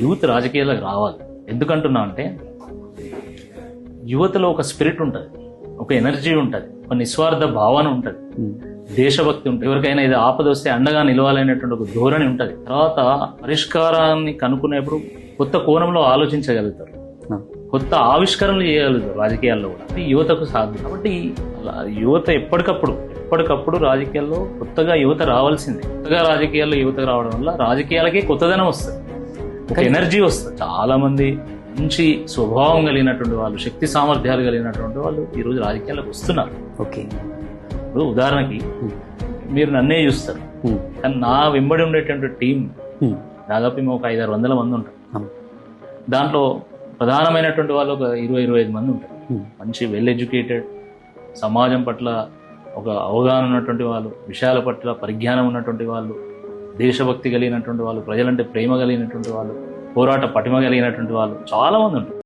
Youth రాజకీయాలకు రావాలి. ఎందుకంటున్నా అంటే యువతలో ఒక స్పిరిట్ ఉంటుంది, ఒక ఎనర్జీ ఉంటుంది, ఒక నిస్వార్థ భావన ఉంటుంది, దేశభక్తి ఉంటుంది. ఎవరికైనా ఇది ఆపద వస్తే అండగా నిలవాలనేటువంటి ఒక ధోరణి ఉంటుంది. తర్వాత పరిష్కారాన్ని కనుక్కునేప్పుడు కొత్త కోణంలో ఆలోచించగలుగుతారు, కొత్త ఆవిష్కరణలు చేయగలుగుతారు. రాజకీయాల్లో కూడా అది యువతకు సాధ్యం. కాబట్టి యువత ఎప్పటికప్పుడు రాజకీయాల్లో కొత్తగా యువత రావాల్సిందే. కొత్తగా రాజకీయాల్లో యువత రావడం వల్ల రాజకీయాలకే కొత్తదనం వస్తుంది, ఒక ఎనర్జీ వస్తుంది. చాలా మంది మంచి స్వభావం కలిగినటువంటి వాళ్ళు, శక్తి సామర్థ్యాలు కలిగినటువంటి వాళ్ళు ఈరోజు రాజకీయాలకు వస్తున్నారు. ఓకే, ఇప్పుడు ఉదాహరణకి మీరు నన్నే చూస్తారు, కానీ నా వెంబడి ఉండేటువంటి టీం దాదాపు మేము ఒక 500-600 మంది ఉంటాం. దాంట్లో ప్రధానమైనటువంటి వాళ్ళు ఒక 20-25 మంది ఉంటారు. మంచి వెల్ ఎడ్యుకేటెడ్, సమాజం పట్ల ఒక అవగాహన ఉన్నటువంటి వాళ్ళు, విషయాల పట్ల పరిజ్ఞానం ఉన్నటువంటి వాళ్ళు, దేశభక్తి కలిగినటువంటి వాళ్ళు, ప్రజలంటే ప్రేమ కలిగినటువంటి వాళ్ళు, పోరాట పటిమ కలిగినటువంటి వాళ్ళు చాలా మంది ఉంటారు.